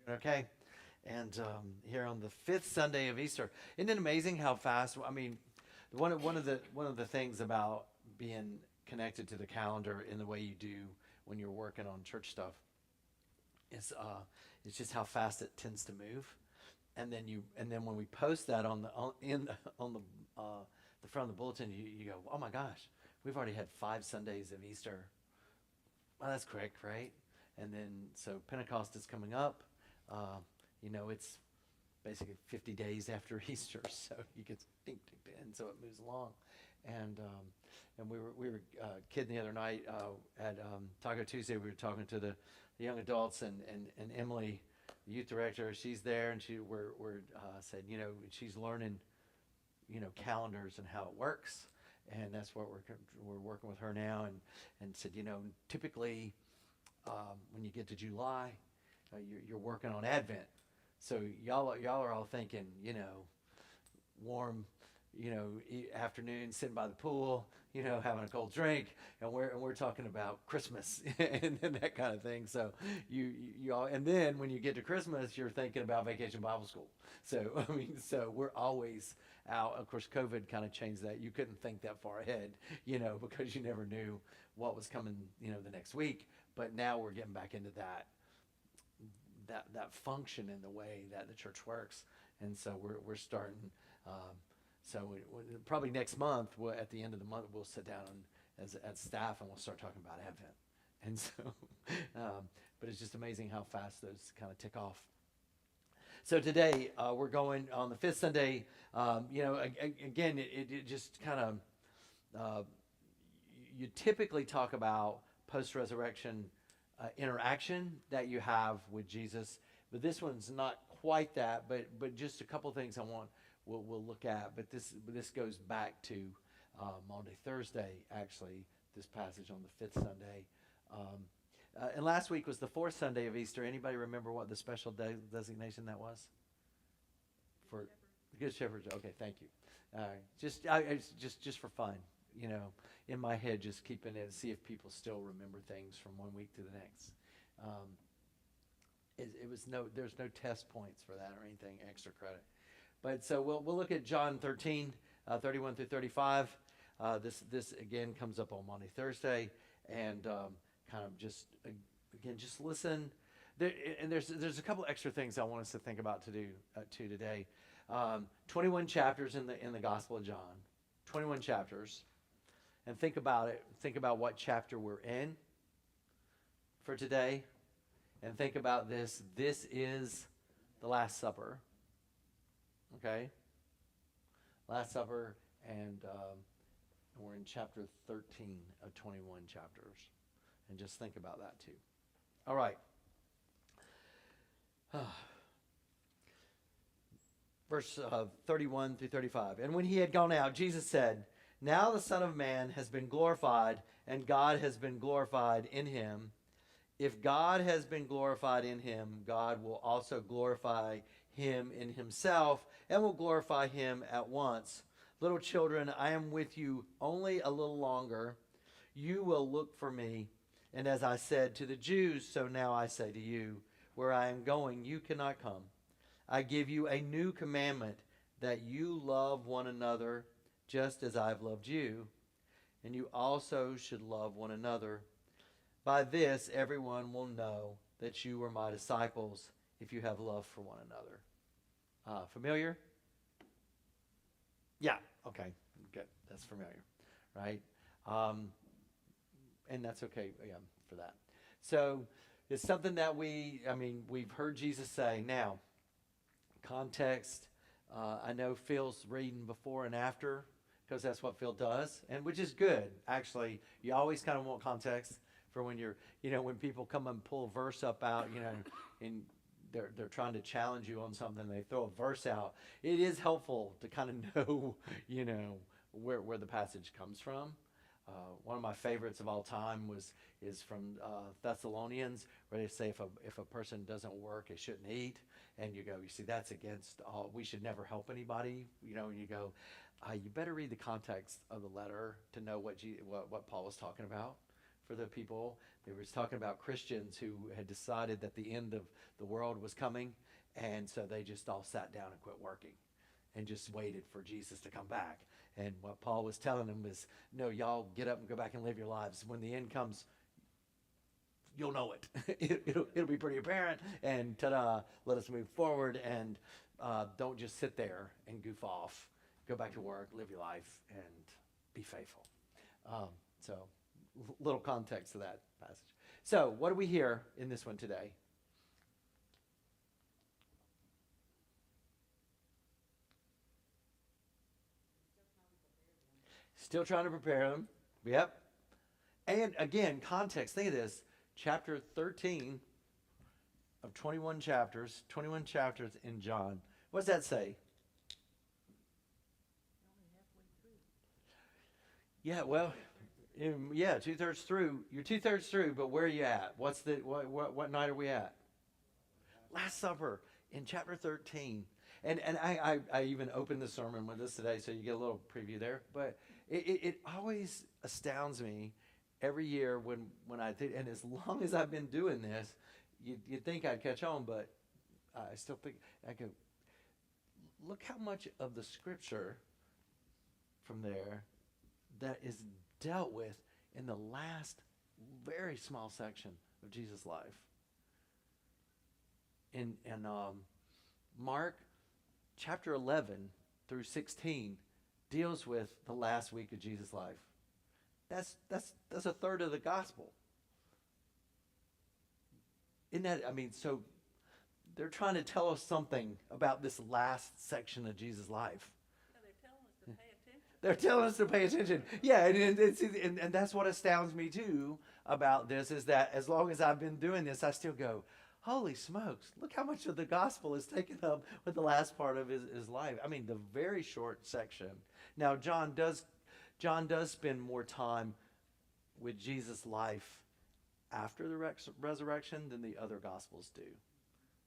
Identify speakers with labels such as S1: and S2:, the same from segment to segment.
S1: Okay. And here on the fifth Sunday of Easter, isn't it amazing how fast? I mean, one of the things about being connected to the calendar in the way you do when you're working on church stuff is it's just how fast it tends to move. And then when we post that on on the front of the bulletin, you go, oh my gosh, we've already had 5 Sundays of Easter. Well, that's quick, right? And then so Pentecost is coming up. Uh, it's basically 50 days after Easter, so you get ding, ding, ding, and so it moves along. And we were kidding the other night at Taco Tuesday. We were talking to the young adults and Emily, the youth director. She's there, and we're said she's learning calendars and how it works, and that's what we're working with her now. And said typically when you get to July, you're working on Advent. So y'all are all thinking, warm, afternoon, sitting by the pool, having a cold drink, and we're talking about Christmas and that kind of thing. So you all, and then when you get to Christmas, you're thinking about Vacation Bible School. So I mean, so we're always out. Of course, COVID kind of changed that. You couldn't think that far ahead, because you never knew what was coming, the next week. But now we're getting back into that function in the way that the church works, and so we're starting. So probably next month, at the end of the month, we'll sit down as staff and we'll start talking about Advent. And so, but it's just amazing how fast those kind of tick off. So today we're going on the fifth Sunday. Again, it just kind of you typically talk about post-resurrection interaction that you have with Jesus, but this one's not quite that. But just a couple things we'll look at. But this goes back to Maundy Thursday, actually. This passage on the fifth Sunday, and last week was the fourth Sunday of Easter. Anybody remember what the special designation that was? For the Good Shepherd. Okay, thank you. It's just for fun, in my head, just keeping it, see if people still remember things from one week to the next. There's no test points for that or anything extra credit. But so we'll look at John 13, 31 through 35. This again comes up on Monday, Thursday, and kind of just again just listen. And there's a couple extra things I want us to think about today. 21 chapters in the Gospel of John, 21 chapters, and think about it. Think about what chapter we're in for today, and think about this. This is the Last Supper. Okay, Last Supper, and we're in chapter 13 of 21 chapters, and just think about that too. All right. Verse 31 through 35. And when he had gone out, Jesus said, "Now the Son of Man has been glorified, and God has been glorified in him. If God has been glorified in him, God will also glorify him in himself, and will glorify him at once. Little children, I am with you only a little longer. You will look for me. And as I said to the Jews, so now I say to you, where I am going, you cannot come. I give you a new commandment, that you love one another just as I've loved you. And you also should love one another. By this, everyone will know that you are my disciples, if you have love for one another." Familiar? Yeah. Okay. Good. That's familiar, right? And that's okay. Yeah, for that. So it's something that we've heard Jesus say. Now, context. I know Phil's reading before and after, because that's what Phil does, and which is good. Actually, you always kind of want context for when you're, when people come and pull a verse up out, and they're trying to challenge you on something. They throw a verse out. It is helpful to kind of know, where the passage comes from. One of my favorites of all time is from Thessalonians, where they say if a person doesn't work, they shouldn't eat. And you go, you see, that's against all. We should never help anybody. And you go, you better read the context of the letter to know what Paul was talking about. for the people. They were talking about Christians who had decided that the end of the world was coming, and so they just all sat down and quit working and just waited for Jesus to come back. And what Paul was telling them was, no, y'all get up and go back and live your lives. When the end comes, you'll know it. It'll be pretty apparent. And ta-da, let us move forward, and don't just sit there and goof off. Go back to work, live your life, and be faithful. So, little context to that passage. So, what do we hear in this one today? Still trying to prepare them. Yep. And again, context. Think of this. Chapter 13 of 21 chapters in John. What does that say? Yeah, well, yeah, 2/3 through. You're 2/3 through, but where are you at? What night are we at? Last Supper in chapter 13. And I even opened the sermon with this today, so you get a little preview there. But it always astounds me every year when I think, and as long as I've been doing this, you'd think I'd catch on, but I still think, I go, look how much of the scripture from there that is dealt with in the last very small section of Jesus' life. In Mark chapter 11 through 16 deals with the last week of Jesus' life. That's a third of the gospel. Isn't that, I mean, so they're trying to tell us something about this last section of Jesus' life.
S2: Yeah, they're telling us to pay attention.
S1: They're telling us to pay attention. Yeah, and that's what astounds me too about this, is that as long as I've been doing this, I still go, holy smokes, look how much of the gospel is taken up with the last part of his life. I mean, the very short section. Now, John does spend more time with Jesus' life after the resurrection than the other gospels do.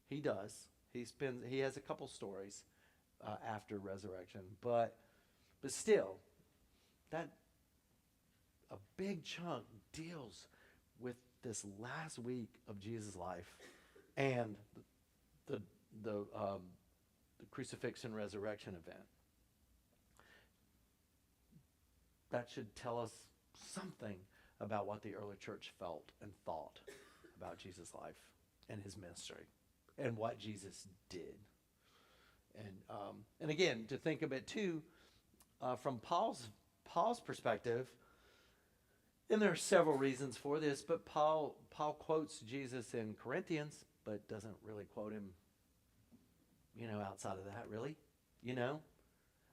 S1: He does. He has a couple stories after resurrection, but still, that a big chunk deals with this last week of Jesus' life and the crucifixion resurrection event. That should tell us something about what the early church felt and thought about Jesus' life and his ministry and what Jesus did. And again, to think of it too, from Paul's perspective, and there are several reasons for this, but Paul quotes Jesus in Corinthians, but doesn't really quote him, outside of that, really.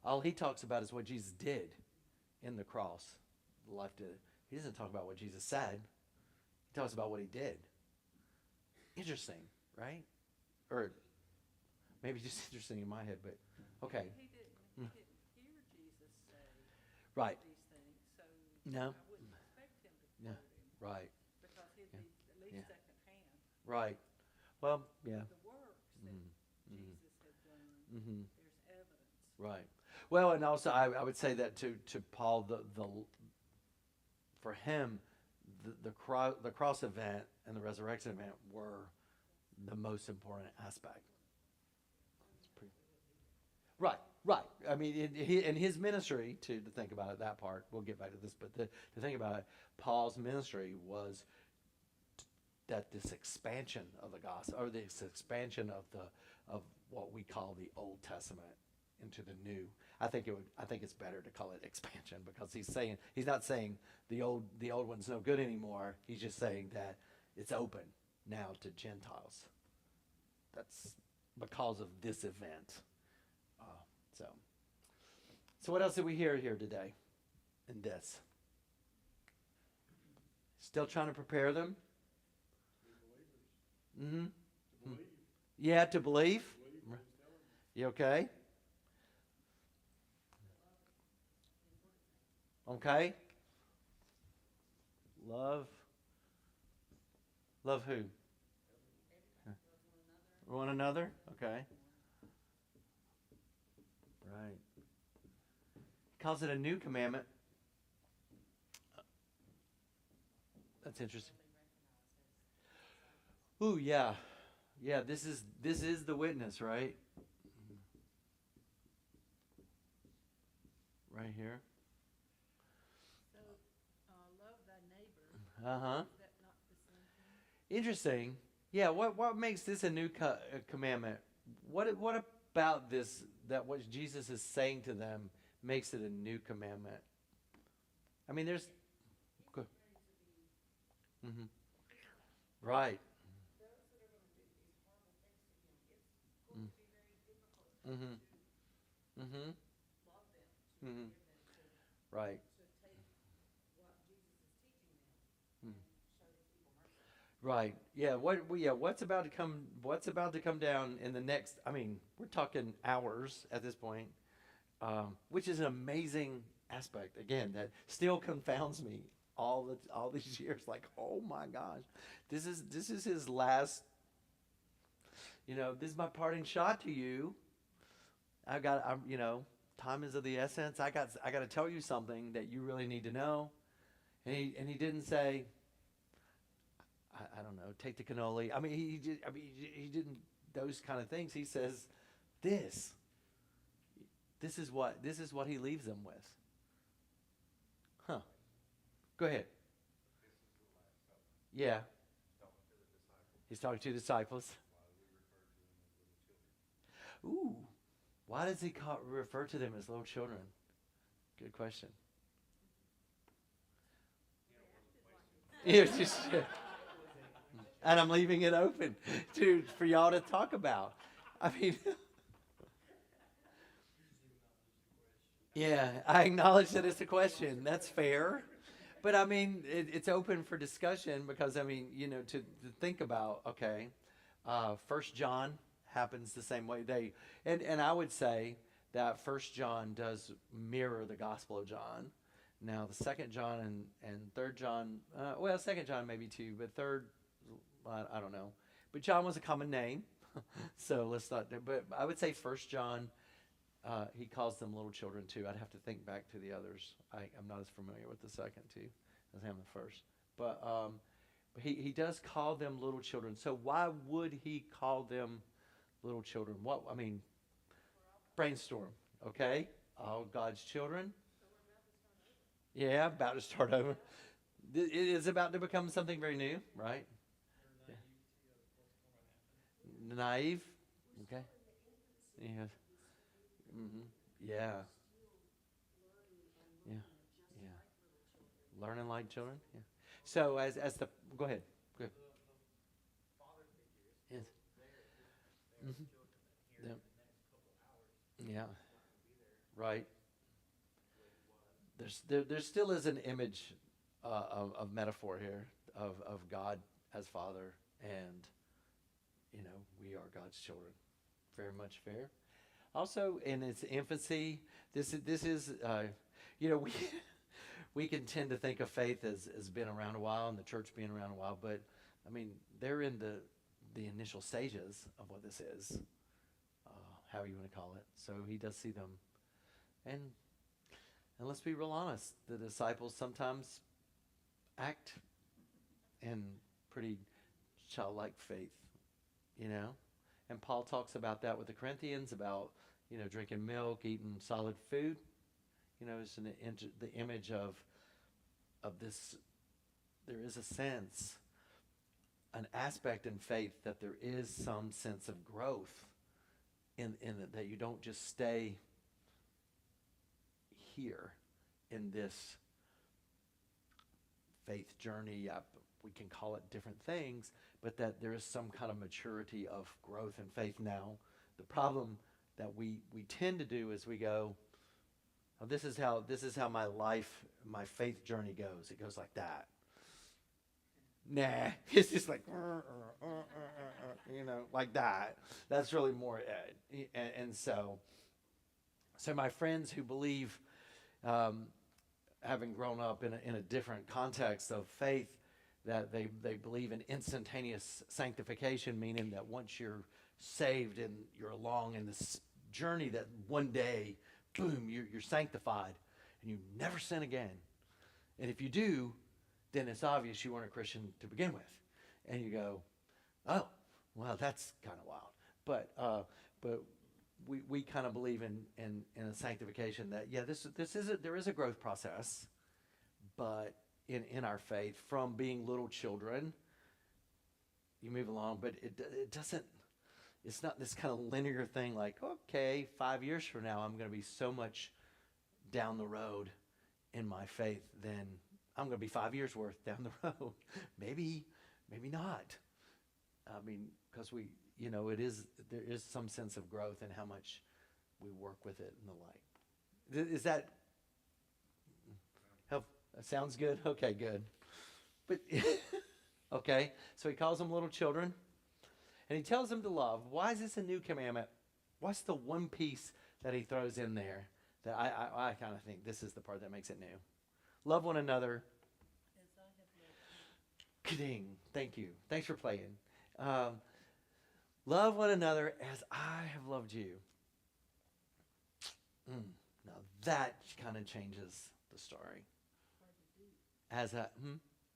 S1: All he talks about is what Jesus did in the cross. He doesn't talk about what Jesus said. He talks about what he did. Interesting, right? Or maybe just interesting in my head, but okay.
S2: He didn't hear Jesus say
S1: Right.
S2: these things, so
S1: No.
S2: I wouldn't expect him to
S1: Yeah.
S2: quote him
S1: Right.
S2: because he'd
S1: Yeah.
S2: be at least
S1: Yeah.
S2: secondhand.
S1: Right. Well, yeah.
S2: The works that Jesus had done,
S1: Mm-hmm.
S2: there's evidence.
S1: Right. Well, and also I would say that to Paul, for him, the cross event and the resurrection event were the most important aspect. Right. I mean, in his ministry, to think about it, that part, we'll get back to this, but to think about it, Paul's ministry was that this expansion of the gospel, or this expansion of what we call the Old Testament into the New. I think it's better to call it expansion, because he's not saying the old one's no good anymore. He's just saying that it's open now to Gentiles. That's because of this event. So what else did we hear here today in this? Still trying to prepare them? Mm-hmm. Yeah, to believe. You okay? Okay. Love who? One another? Okay. Right. He calls it a new commandment. That's interesting. Ooh, yeah, yeah. This is the witness, right? Right here.
S2: So, love thy neighbor,
S1: Uh huh.
S2: is that not the same thing?
S1: Interesting. Yeah. What makes this a new commandment? What about this that what Jesus is saying to them makes it a new commandment? I mean, there's. Go. Mm-hmm. Right. Mm-hmm. Mm-hmm. Mm-hmm. Right. Right. Yeah. Yeah. What's about to come down in the next? I mean, we're talking hours at this point, which is an amazing aspect. Again, that still confounds me all these years. Like, oh my gosh, this is his last. This is my parting shot to you. I'm. Time is of the essence. I got to tell you something that you really need to know. And he didn't say, I don't know, take the cannoli. I mean, he didn't those kind of things. He says, this, this is what he leaves them with. Huh? Go ahead. Yeah, he's talking to the disciples. Ooh, why does he refer to them as little children? Good question. It's just, and I'm leaving it open for y'all to talk about. I mean, yeah, I acknowledge that it's a question. That's fair. But I mean, it's open for discussion because I mean, to think about. Okay, First John happens the same way. And I would say that First John does mirror the Gospel of John. Now the Second John and Third John, well, Second John maybe too, but third, I don't know. But John was a common name, so let's not. But I would say First John, he calls them little children too. I'd have to think back to the others. I'm not as familiar with the second two as I am the first. But he does call them little children. So why would he call them little children? What I mean, brainstorm. Okay, all God's children. Yeah, about to start over. It is about to become something very new, right? Yeah. Naive. Okay. Yeah. Hmm. Yeah. Yeah. Yeah. Learning like children. Yeah. So as the go ahead. Go ahead. Yes. Hmm. Yeah. Yeah. Right. There still is an image of metaphor here of God as Father, and we are God's children. Very much fair. Also, in its infancy, this is we we can tend to think of faith as been around a while and the church being around a while, but I mean they're in the initial stages of what this is, however you want to call it. So he does see them, and and let's be real honest, the disciples sometimes act in pretty childlike faith, you know. And Paul talks about that with the Corinthians about drinking milk, eating solid food. It's the image of this. There is a sense, an aspect in faith that there is some sense of growth in it, that you don't just stay here in this faith journey. We can call it different things, but that there is some kind of maturity of growth in faith. Now, the problem that we tend to do is we go, oh, this is how my faith journey goes. It goes like that. Nah, it's just like like that. That's really more, and so my friends who believe, um, having grown up in a different context of faith, that they believe in instantaneous sanctification, meaning that once you're saved and you're along in this journey, that one day, boom, you're sanctified and you never sin again. And if you do, then it's obvious you weren't a Christian to begin with. And you go, oh, well, that's kind of wild. But we kind of believe in a sanctification that, yeah, there is a growth process, but in our faith, from being little children, you move along, but it doesn't, it's not this kind of linear thing like, okay, 5 years from now, I'm going to be so much down the road in my faith, then I'm going to be 5 years worth down the road. maybe not. I mean, because there is some sense of growth in how much we work with it and the like. Is that help? That sounds good? Okay, good. But, okay, so he calls them little children, and he tells them to love. Why is this a new commandment? What's the one piece that he throws in there that I kind of think this is the part that makes it new? Love one another.
S2: As I have loved you.
S1: Ka-ding. Thank you. Thanks for playing. Love one another as I have loved you. Now that kind of changes the story.
S2: Hard to do.
S1: As a
S2: Hard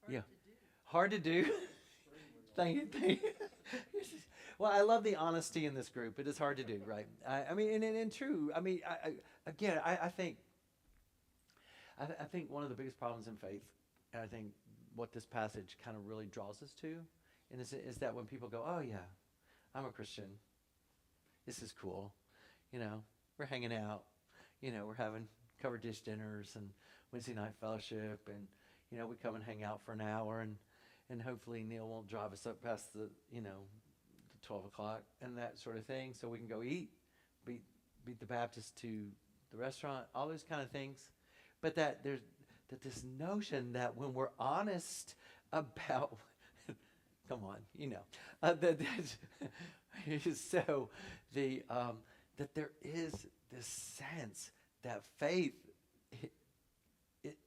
S1: yeah,
S2: to do.
S1: hard to do. Thank you. Thank you. Well, I love the honesty in this group. It is hard to do, right? I mean, and true. I mean, I think one of the biggest problems in faith, and I think what this passage kind of really draws us to, and is that when people go, "Oh yeah, I'm a Christian. This is cool. We're hanging out. We're having covered dish dinners and Wednesday night fellowship, and we come and hang out for an hour, and hopefully Neil won't drive us up past the 12 o'clock and that sort of thing, so we can go eat, beat the Baptist to the restaurant, all those kind of things." But that this notion that when we're honest about, come on, so that there is this sense that faith it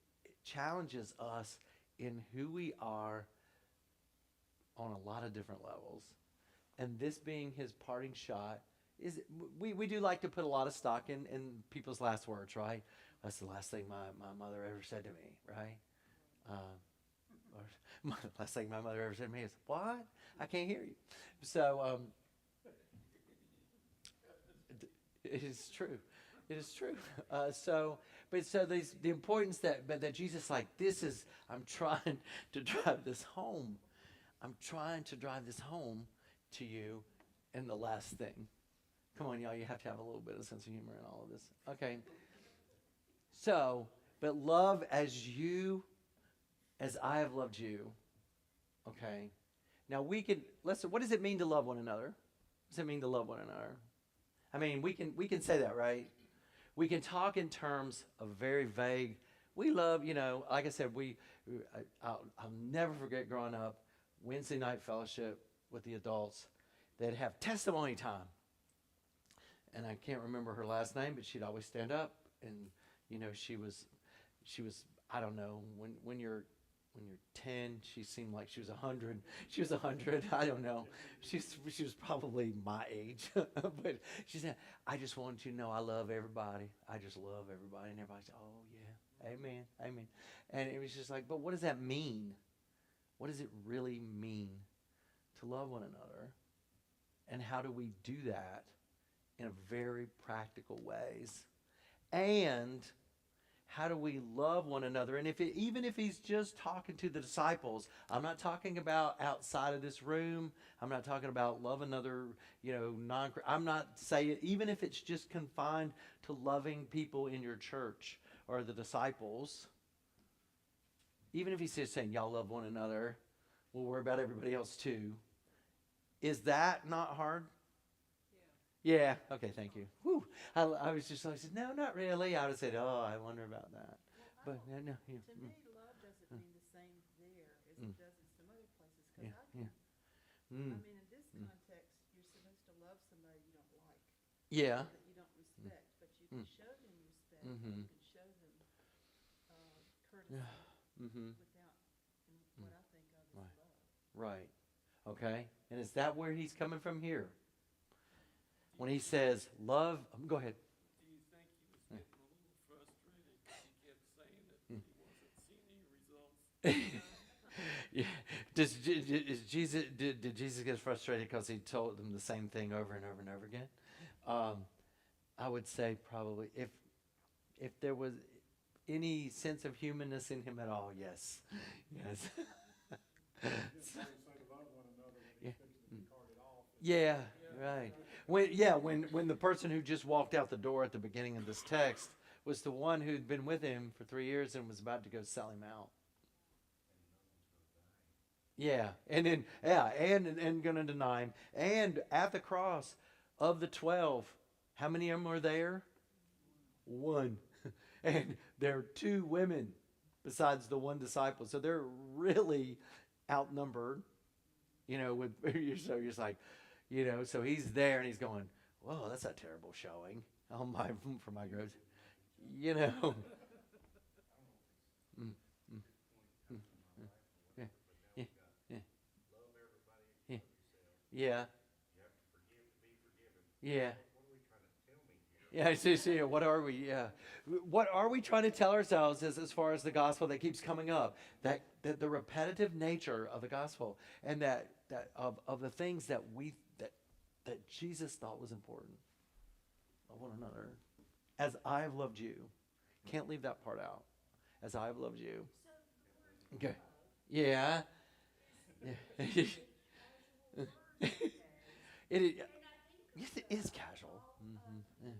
S1: challenges us in who we are on a lot of different levels. And this being his parting shot, we do like to put a lot of stock in people's last words, right? That's the last thing my mother ever said to me, right? Or last thing my mother ever said to me is, "What? I can't hear you." So it is true. It is true. The importance that Jesus, like, I'm trying to drive this home. I'm trying to drive this home to you. And the last thing. Come on, y'all, you have to have a little bit of sense of humor in all of this. Okay. So, but love as I have loved you. Okay. Now what does it mean to love one another? What does it mean to love one another? I mean, we can say that, right? We can talk in terms of very vague. We love, like I said, I'll never forget growing up, Wednesday night fellowship with the adults. They'd have testimony time. And I can't remember her last name, but she'd always stand up, and she was I don't know, when you're 10, she seemed like she was 100. She was 100. I don't know. She was probably my age. But she said, "I just want you to know I love everybody. I just love everybody." And everybody said, "Oh, yeah. Amen. Amen." And it was just like, but what does that mean? What does it really mean to love one another? And how do we do that in very practical ways? And how do we love one another? And even if he's just talking to the disciples, I'm not talking about outside of this room. I'm not talking about love another, I'm not saying, even if it's just confined to loving people in your church or the disciples, even if he's just saying, y'all love one another, we'll worry about everybody else too. Is that not hard? Yeah. Okay. Thank you. Whew. I said, no, not really. I would have said, oh, I wonder about that.
S2: Well,
S1: But no. Yeah.
S2: to me, love doesn't mean the same there as it does in some other places. Because I mean, in this context, you're supposed to love somebody you don't like.
S1: Yeah.
S2: That you don't respect, but you can show them respect.
S1: Mm-hmm.
S2: You can show them courtesy without what I think of as love.
S1: Right. Okay. And is that where he's coming from here? When he says love, go ahead.
S3: Do you think he was getting a little frustrated because he kept saying that he wasn't seeing any results?
S1: Did Jesus get frustrated because he told them the same thing over and over and over again? Um, I would say probably if there was any sense of humanness in him at all, yes, yes. Yeah. Yeah, right. When the person who just walked out the door at the beginning of this text was the one who'd been with him for 3 years and was about to go sell him out. Yeah, and gonna deny him. And at the cross, of the 12, how many of them are there? One, and there are two women besides the one disciple, so they're really outnumbered. With so you're just like, so he's there and he's going, "Whoa, that's a terrible showing on my for my growth," you know. Mm, mm, mm, mm. Yeah, yeah, yeah, yeah, yeah, yeah. Yeah, see, what are we? Yeah, what are we trying to tell ourselves as far as the gospel that keeps coming up? That the repetitive nature of the gospel and that of the things that Jesus thought was important of one another. As I have loved you, can't leave that part out. As I have loved you. Okay. Yeah. Yeah. It is. Yes, it is casual. Yeah.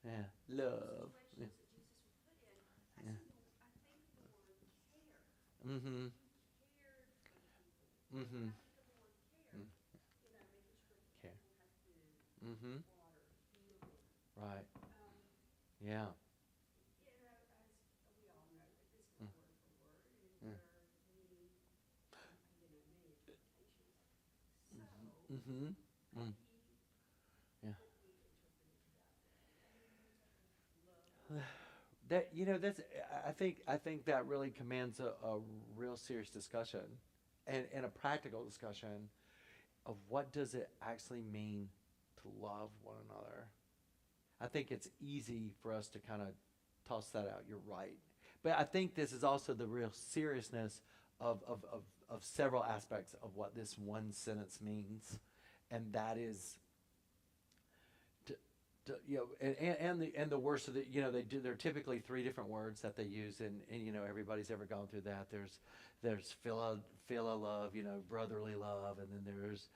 S1: Yeah. Love. Yeah. Yeah. Mm-hmm. Mm-hmm. Mm. Okay. Mm-hmm. Right. Yeah. Mm. Yeah. Mm-hmm. Mm. Yeah. That's I think that really commands a real serious discussion and a practical discussion of what does it actually mean to love one another. I think it's easy for us to kind of toss that out. You're right. But I think this is also the real seriousness of several aspects of what this one sentence means. And that is and the worst of the they're typically three different words that they use and everybody's ever gone through that. There's phila love, brotherly love, and then there's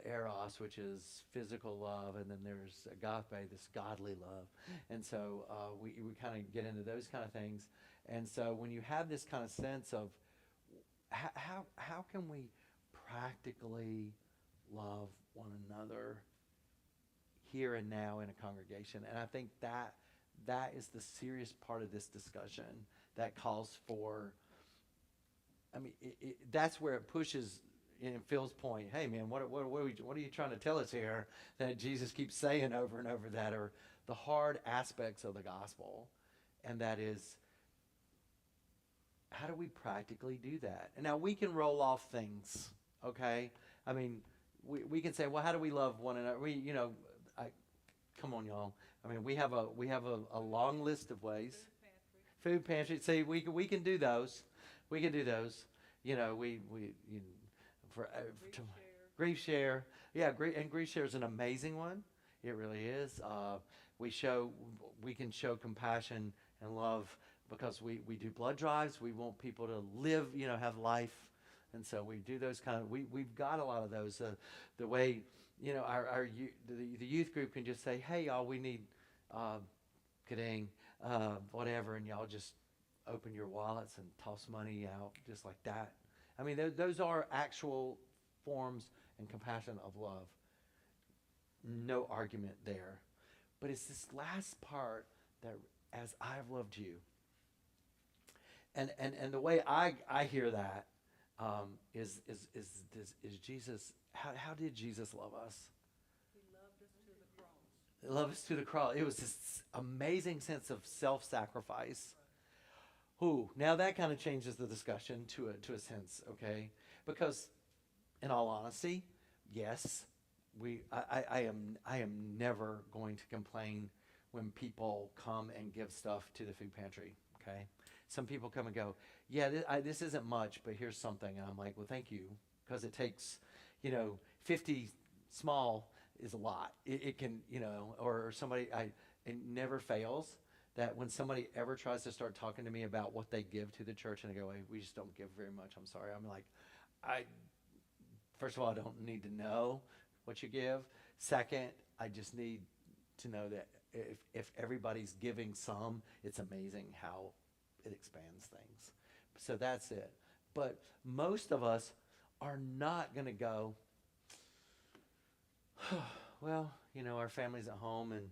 S1: eros, which is physical love, and then there's agape, this godly love. And so we kind of get into those kind of things. And so when you have this kind of sense of how can we practically love one another here and now in a congregation. And I think that is the serious part of this discussion that calls for. I mean, that's where it pushes. In Phil's point, hey man, what are you trying to tell us here? That Jesus keeps saying over and over that are the hard aspects of the gospel, and that is how do we practically do that? And now we can roll off things, okay? I mean, we can say, well, how do we love one another? I, come on, y'all. I mean, we have a long list of ways. Food pantry. See, we can do those. We can do those. We for to, grief share. Yeah, grief share is an amazing one. It really is. We can show compassion and love because we do blood drives. We want people to live, have life, and so we do those kind of. We've got a lot of those. The way the youth group can just say, hey y'all, we need kadang, whatever, and y'all just open your wallets and toss money out just like that. I mean, those are actual forms and compassion of love. No argument there. But it's this last part that, as I've loved you. And the way I hear that is Jesus. How did Jesus love us?
S2: He loved us to the cross.
S1: He loved us to the cross. It was this amazing sense of self-sacrifice. Ooh, now that kind of changes the discussion to a sense, okay? Because, in all honesty, yes, I am never going to complain when people come and give stuff to the food pantry, okay? Some people come and go, yeah, this isn't much, but here's something. And I'm like, well, thank you, because it takes, 50 small is a lot. It can, or somebody, it never fails that when somebody ever tries to start talking to me about what they give to the church, and I go, hey, we just don't give very much. I'm sorry. I'm like, I first of all, I don't need to know what you give. Second, I just need to know that if everybody's giving some, it's amazing how it expands things. So that's it. But most of us are not going to go, well, our family's at home and,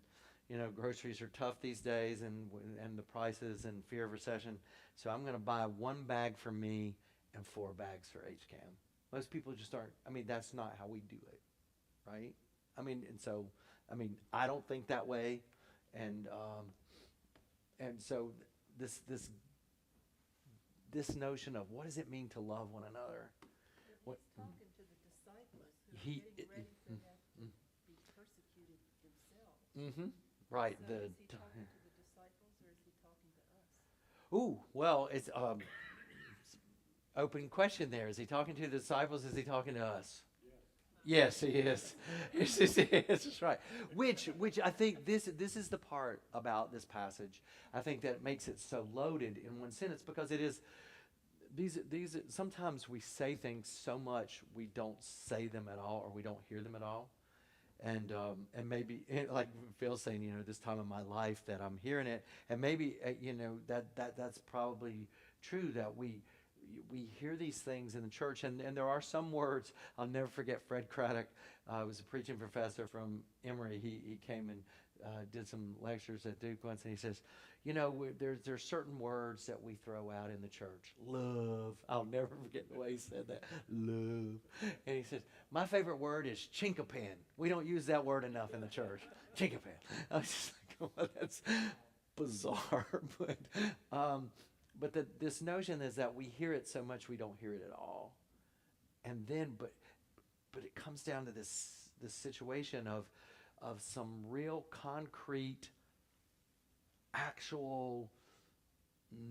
S1: groceries are tough these days and the prices and fear of recession. So I'm going to buy one bag for me and 4 bags for HCAM. Most people just aren't. I mean, that's not how we do it, right? I mean, and so, I don't think that way, and so this this this notion of what does it mean to love one another?
S2: But
S1: What
S2: he's talking to the disciples who
S1: he?
S2: are getting ready to have to be persecuted themselves.
S1: Mm-hmm. Right.
S2: So is he talking to the disciples or is he talking to us?
S1: Ooh, well, it's open question there. Is he talking to the disciples? Is he talking to us? Yes, he is. Yes, he is. That's right. Which I think this is the part about this passage. I think that makes it so loaded in one sentence because it is these. Sometimes we say things so much we don't say them at all or we don't hear them at all. And maybe like Phil's saying, this time of my life that I'm hearing it, and maybe that's probably true that we hear these things in the church, and there are some words. I'll never forget Fred Craddock was a preaching professor from Emory. He came and did some lectures at Duke once, and he says, there's certain words that we throw out in the church. Love. I'll never forget the way he said that. Love. And he says, my favorite word is chinkapin. We don't use that word enough in the church. Chinkapin. I was just like, well, that's bizarre, but this notion is that we hear it so much we don't hear it at all, and then but it comes down to this situation of some real concrete, actual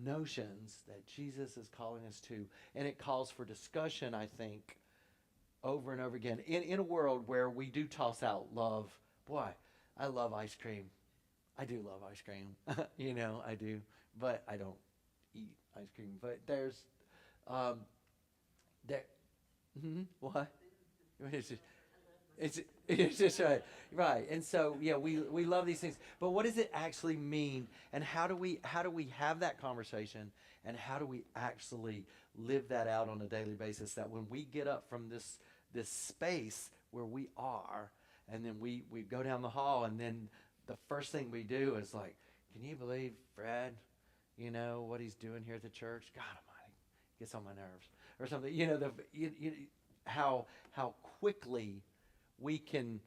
S1: notions that Jesus is calling us to, and it calls for discussion. I think over and over again in a world where we do toss out love. Boy, I love ice cream. I do love ice cream. I do, but I don't eat ice cream. But there's, there, what? It's just right, right. And so yeah, we love these things. But what does it actually mean? And how do we have that conversation? And how do we actually live that out on a daily basis? That when we get up from this space where we are, and then we go down the hall, and then the first thing we do is like, can you believe Fred? What he's doing here at the church? God Almighty, gets on my nerves, or something. How quickly we can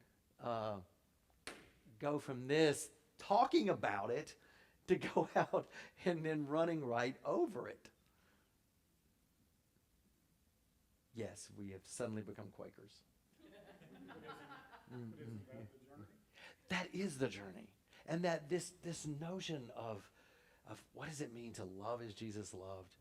S1: go from this talking about it to go out and then running right over it. Yes, we have suddenly become Quakers. That is the journey, and that this notion of what does it mean to love as Jesus loved,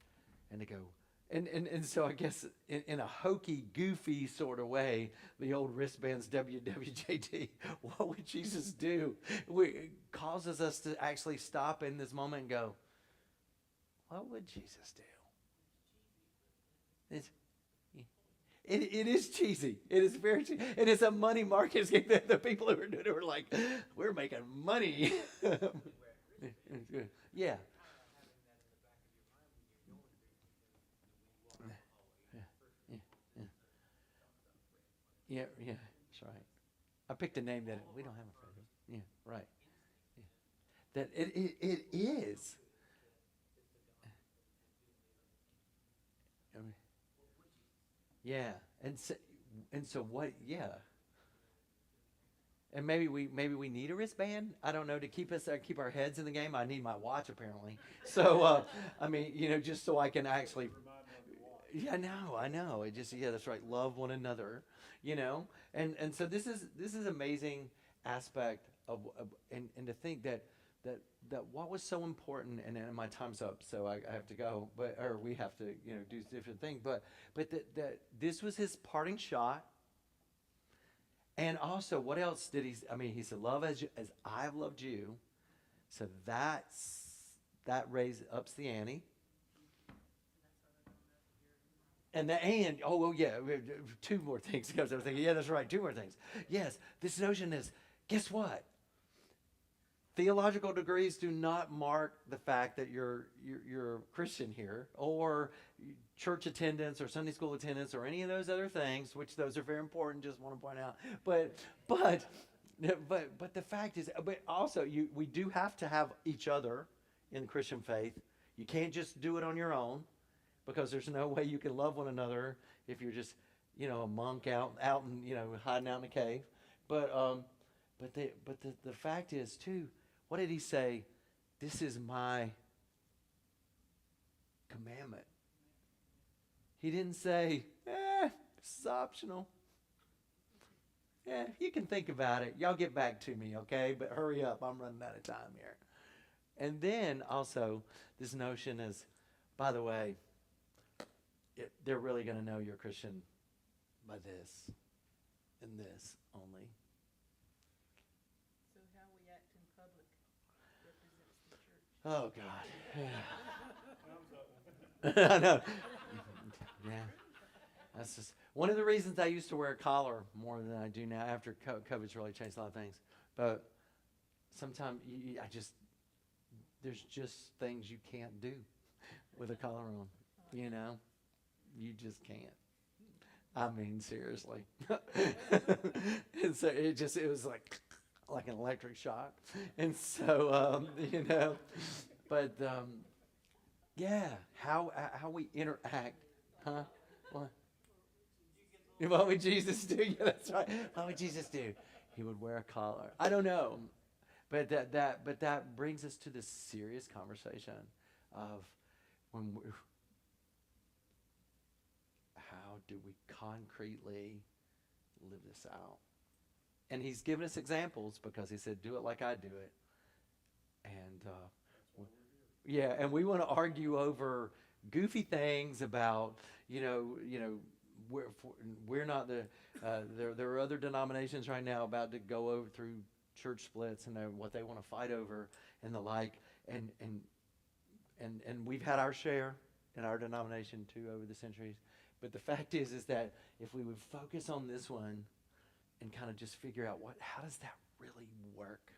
S1: and to go. And so I guess in a hokey, goofy sort of way, the old wristbands WWJD, what would Jesus do? It causes us to actually stop in this moment and go, what would Jesus do? It is cheesy. It is very cheesy. It is a money market scheme. The people who are doing it are like, we're making money. Yeah. Yeah, that's right. I picked a name that we don't have a friend. Yeah, right. Yeah. That it is. I mean, yeah, and so what? Yeah, and maybe we need a wristband. I don't know to keep our heads in the game. I need my watch apparently. So just so I can actually. Yeah, I know. It just that's right. Love one another, and so this is amazing aspect of and to think that that that what was so important, and my time's up, so I have to go, or we have to, do different things, but that this was his parting shot. And also, what else did he? I mean, he said, "Love as I've loved you." So that raise ups the ante. And oh well, yeah, two more things, because I was thinking, yeah, that's right, two more things. Yes, this notion is, guess what? Theological degrees do not mark the fact that you're a Christian here, or church attendance, or Sunday school attendance, or any of those other things, which those are very important. Just want to point out, but but the fact is, but also we do have to have each other in the Christian faith. You can't just do it on your own, because there's no way you can love one another if you're just a monk out and hiding out in a cave. But the fact is too, what did he say? This is my commandment. He didn't say, it's optional. Yeah, you can think about it. Y'all get back to me, okay? But hurry up. I'm running out of time here. And then also, this notion is, by the way, they're really going to know you're a Christian by this and this only.
S2: So how we act in public represents the church.
S1: Oh, God. I know. Yeah. That's just one of the reasons I used to wear a collar more than I do now. After COVID's really changed a lot of things. But sometimes there's just things you can't do with a collar on, You just can't. I mean, seriously. And so it was like an electric shock. And so, but yeah, how we interact, huh? What would Jesus do? Yeah, that's right. What would Jesus do? He would wear a collar. I don't know, but that brings us to this serious conversation of how do we concretely live this out? And he's given us examples, because he said, "Do it like I do it." And yeah, and we want to argue over goofy things about we're not the there are other denominations right now about to go over through church splits and what they want to fight over and the like, and we've had our share in our denomination too over the centuries. But the fact is that if we would focus on this one and kind of just figure out how does that really work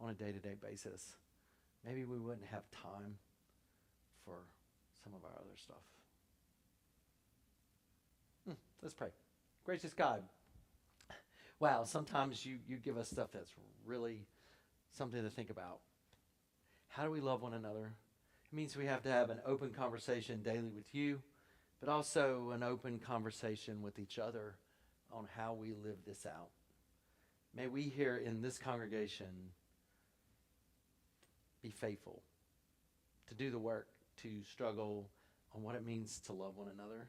S1: on a day-to-day basis, maybe we wouldn't have time for some of our other stuff. Let's pray. Gracious God, wow, sometimes you give us stuff that's really something to think about. How do we love one another? It means we have to have an open conversation daily with you, but also an open conversation with each other on how we live this out. May we here in this congregation be faithful to do the work, to struggle on what it means to love one another.